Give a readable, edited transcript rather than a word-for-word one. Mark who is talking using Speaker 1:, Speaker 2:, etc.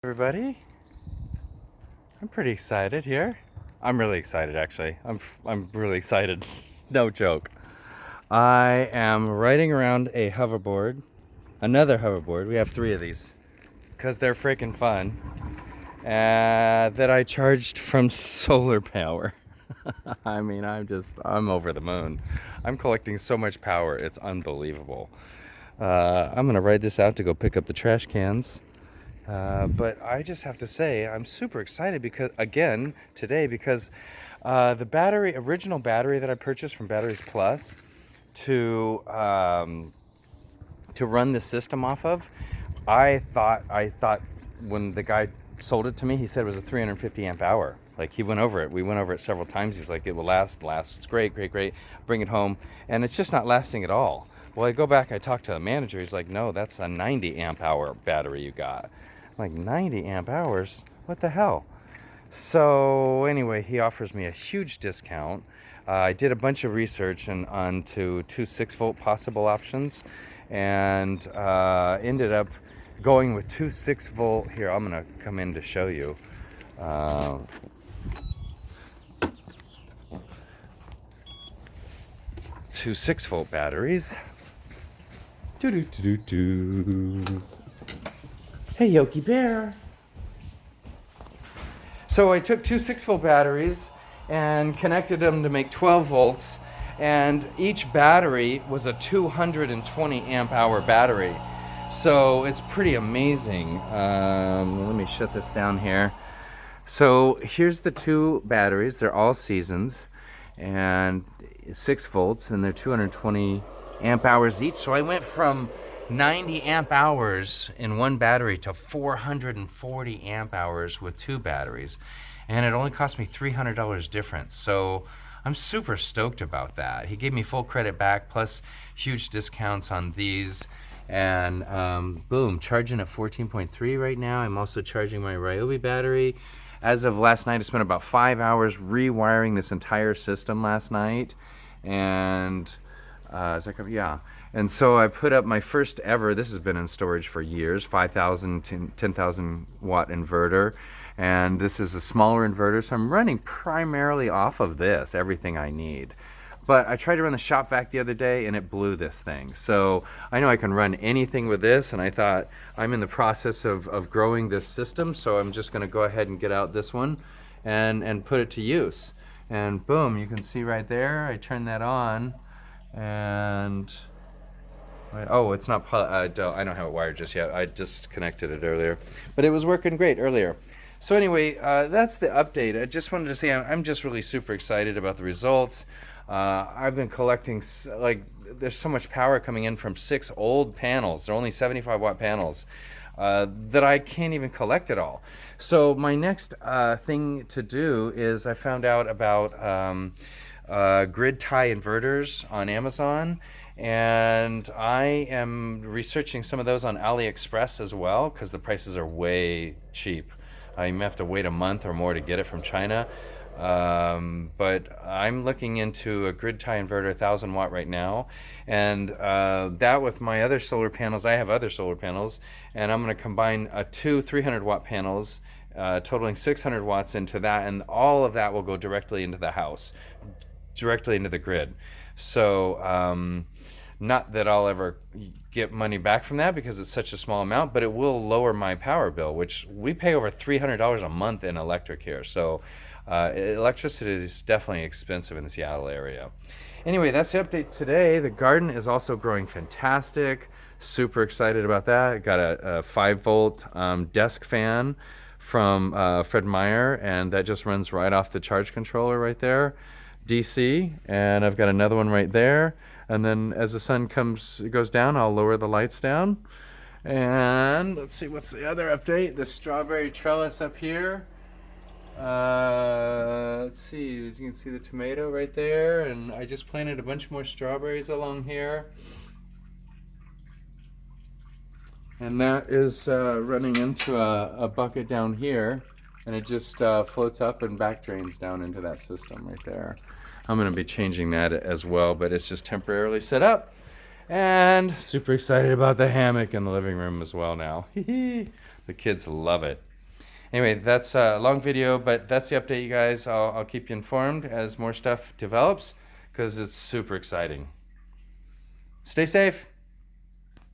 Speaker 1: Everybody, I'm pretty excited here. I'm really excited, actually. I'm really excited. No joke. I am riding around a hoverboard, another hoverboard. We have three of these because they're freaking fun. That I charged from solar power. I mean, I'm over the moon. I'm collecting so much power, it's unbelievable. I'm gonna ride this out to go pick up the trash cans. But I just have to say, I'm super excited because the original battery that I purchased from Batteries Plus to run the system off of, I thought when the guy sold it to me, he said it was a 350 amp hour. Like he went over it. We went over it several times. He was like, it will lasts great, great, great. Bring it home. And it's just not lasting at all. Well, I go back, I talk to the manager. He's like, no, that's a 90 amp hour battery you got. I'm like, 90 amp hours? What the hell? So anyway, he offers me a huge discount. I did a bunch of research onto two 6-volt possible options and ended up going with two 6-volt. Here, I'm going to come in to show you. Two 6-volt batteries. Doo-doo-doo-doo-doo. Hey, Yogi Bear. So I took two 6-volt batteries and connected them to make 12 volts, and each battery was a 220 amp hour battery. So it's pretty amazing. Let me shut this down here. So here's the two batteries. They're all seasons and 6 volts, and they're 220 amp hours each. So I went from 90 amp hours in one battery to 440 amp hours with two batteries, and it only cost me $300 difference. So I'm super stoked about that. He gave me full credit back plus huge discounts on these, and boom, charging at 14.3 right now. I'm also charging my Ryobi battery. As of last night, I spent about 5 hours rewiring this entire system last night, and yeah. And so I put up my first ever, this has been in storage for years, 5,000 to 10,000 watt inverter. And this is a smaller inverter, so I'm running primarily off of this, everything I need. But I tried to run the shop vac the other day and it blew this thing. So I know I can run anything with this, and I thought I'm in the process of growing this system, so I'm just gonna go ahead and get out this one and put it to use. And boom, you can see right there, I turn that on, and oh, it's not. I don't have it wired just yet. I just connected it earlier, but it was working great earlier. So anyway, that's the update. I just wanted to say I'm just really super excited about the results. I've been collecting there's so much power coming in from 6 old panels. They're only 75 watt panels that I can't even collect it all. So my next thing to do is I found out about grid tie inverters on Amazon. And I am researching some of those on AliExpress as well, because the prices are way cheap. You may have to wait a month or more to get it from China. But I'm looking into a grid tie inverter, 1,000 watt right now. And that with my other solar panels, I have other solar panels, and I'm going to combine two 300 watt panels, totaling 600 watts into that, and all of that will go directly into the house, directly into the grid. So, not that I'll ever get money back from that because it's such a small amount, but it will lower my power bill, which we pay over $300 a month in electric here. So electricity is definitely expensive in the Seattle area. Anyway, that's the update today. The garden is also growing fantastic. Super excited about that. I got a 5-volt desk fan from Fred Meyer, and that just runs right off the charge controller right there, DC. And I've got another one right there. And then as the sun goes down, I'll lower the lights down. And let's see, what's the other update? The strawberry trellis up here. Let's see, as you can see the tomato right there. And I just planted a bunch more strawberries along here. And that is running into a bucket down here. And it just floats up and back drains down into that system right there. I'm going to be changing that as well, but it's just temporarily set up. And super excited about the hammock in the living room as well now. The kids love it. Anyway, that's a long video, but that's the update, you guys. I'll keep you informed as more stuff develops because it's super exciting. Stay safe.